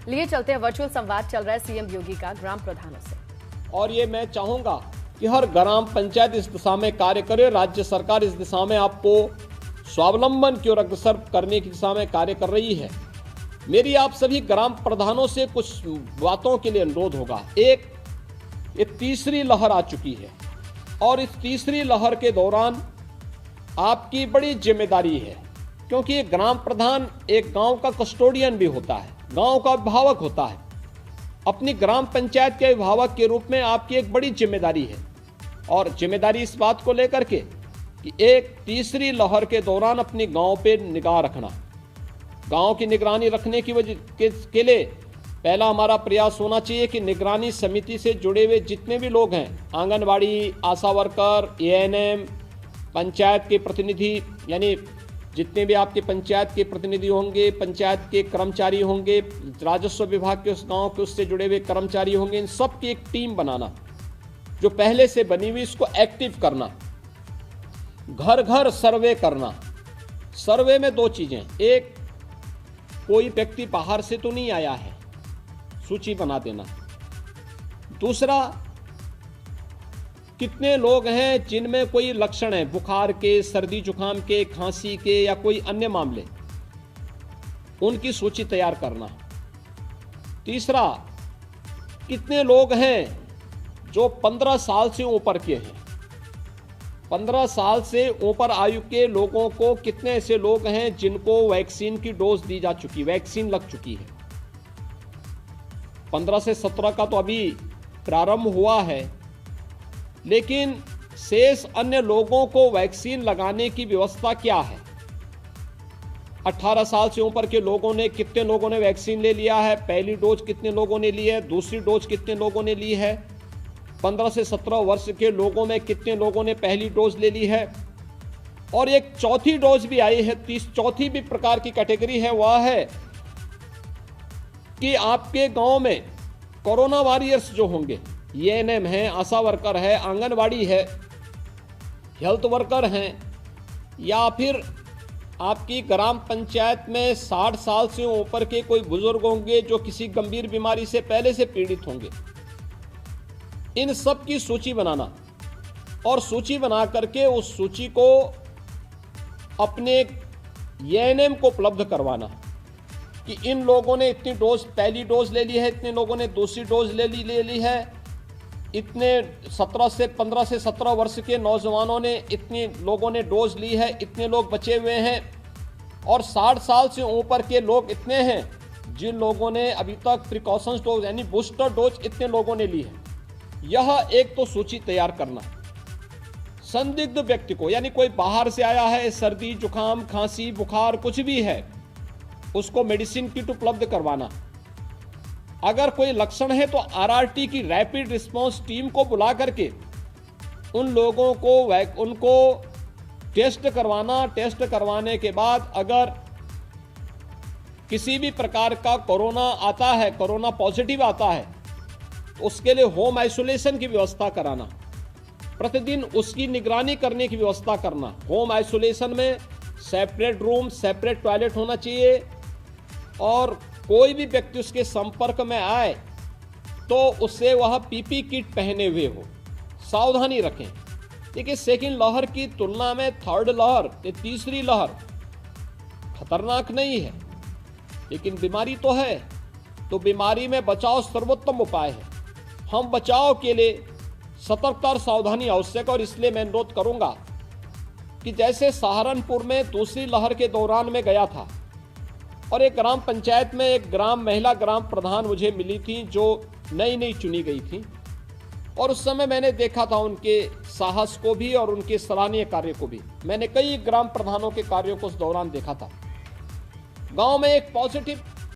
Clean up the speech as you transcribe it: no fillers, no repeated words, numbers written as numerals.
लिए चलते हैं वर्चुअल संवाद चल रहा है सीएम योगी का ग्राम प्रधानों से। और ये मैं चाहूंगा कि हर ग्राम पंचायत इस दिशा में कार्य करे। राज्य सरकार इस दिशा में आपको स्वावलंबन की ओर अग्रसर करने की दिशा में कार्य कर रही है। मेरी आप सभी ग्राम प्रधानों से कुछ बातों के लिए अनुरोध होगा। एक, ये तीसरी लहर आ चुकी है और इस तीसरी लहर के दौरान आपकी बड़ी जिम्मेदारी है, क्योंकि ये ग्राम प्रधान एक गांव का कस्टोडियन भी होता है, गांव का अभिभावक होता है। अपनी ग्राम पंचायत के अभिभावक के रूप में आपकी एक बड़ी जिम्मेदारी है और जिम्मेदारी इस बात को लेकर के कि एक तीसरी लहर के दौरान अपने गांव पे निगाह रखना। गांव की निगरानी रखने की वजह के लिए पहला हमारा प्रयास होना चाहिए कि निगरानी समिति से जुड़े हुए जितने भी लोग हैं, आंगनबाड़ी, आशा वर्कर, एएनएम, पंचायत के प्रतिनिधि, यानी जितने भी आपके पंचायत के प्रतिनिधि होंगे, पंचायत के कर्मचारी होंगे, राजस्व विभाग के उस गांव के उससे जुड़े हुए कर्मचारी होंगे, इन सब की एक टीम बनाना जो पहले से बनी हुई, इसको एक्टिव करना। घर घर सर्वे करना। सर्वे में दो चीजें, एक, कोई व्यक्ति बाहर से तो नहीं आया है, सूची बना देना। दूसरा, कितने लोग हैं जिनमें कोई लक्षण है बुखार के, सर्दी जुकाम के, खांसी के या कोई अन्य मामले, उनकी सूची तैयार करना। तीसरा, कितने लोग हैं जो 15 साल से ऊपर के हैं, 15 साल से ऊपर आयु के लोगों को कितने ऐसे लोग हैं जिनको वैक्सीन की डोज दी जा चुकी, वैक्सीन लग चुकी है। 15 से 17 का तो अभी प्रारंभ हुआ है, लेकिन शेष अन्य लोगों को वैक्सीन लगाने की व्यवस्था क्या है। 18 साल से ऊपर के लोगों ने, कितने लोगों ने वैक्सीन ले लिया है, पहली डोज कितने लोगों ने ली है, दूसरी डोज कितने लोगों ने ली है। 15 से 17 वर्ष के लोगों में कितने लोगों ने पहली डोज ले ली है। और एक चौथी डोज भी आई है, चौथी भी प्रकार की कैटेगरी है, वह है कि आपके गांव में कोरोना वॉरियर्स जो होंगे, एएनएम है, आशा वर्कर है, आंगनबाड़ी है, हेल्थ वर्कर हैं, या फिर आपकी ग्राम पंचायत में 60 साल से ऊपर के कोई बुजुर्ग होंगे जो किसी गंभीर बीमारी से पहले से पीड़ित होंगे। इन सब की सूची बनाना और सूची बना करके उस सूची को अपने एएनएम को उपलब्ध करवाना कि इन लोगों ने इतनी डोज, पहली डोज ले ली है, इतने लोगों ने दूसरी डोज ले ली है, इतने 15 से 17 वर्ष के नौजवानों ने, इतने लोगों ने डोज ली है, इतने लोग बचे हुए हैं, और 60 साल से ऊपर के लोग इतने हैं जिन लोगों ने अभी तक प्रिकॉशंस डोज यानी बूस्टर डोज इतने लोगों ने ली है। यह एक तो सूची तैयार करना। संदिग्ध व्यक्ति को, यानी कोई बाहर से आया है, सर्दी जुकाम खांसी बुखार कुछ भी है, उसको मेडिसिन किट उपलब्ध करवाना। अगर कोई लक्षण है तो आरआरटी की रैपिड रिस्पांस टीम को बुला करके उन लोगों को उनको टेस्ट करवाना। टेस्ट करवाने के बाद अगर किसी भी प्रकार का कोरोना आता है, कोरोना पॉजिटिव आता है, तो उसके लिए होम आइसोलेशन की व्यवस्था कराना। प्रतिदिन उसकी निगरानी करने की व्यवस्था करना। होम आइसोलेशन में सेपरेट रूम, सेपरेट टॉयलेट होना चाहिए, और कोई भी व्यक्ति उसके संपर्क में आए तो उससे वह पीपी किट पहने हुए हो। सावधानी रखें। देखिए, सेकेंड लहर की तुलना में थर्ड लहर, तीसरी लहर खतरनाक नहीं है, लेकिन बीमारी तो है, तो बीमारी में बचाव सर्वोत्तम उपाय है। हम बचाव के लिए सतर्कता और सावधानी आवश्यक, और इसलिए मैं अनुरोध करूंगा कि जैसे सहारनपुर में दूसरी लहर के दौरान में गया था और एक ग्राम पंचायत में एक महिला ग्राम प्रधान मुझे मिली थी जो नई चुनी गई थी, और उस समय मैंने देखा था उनके साहस को भी और उनके सराहनीय कार्य को भी। मैंने कई ग्राम प्रधानों के कार्यों को उस दौरान देखा था। गांव में एक पॉजिटिव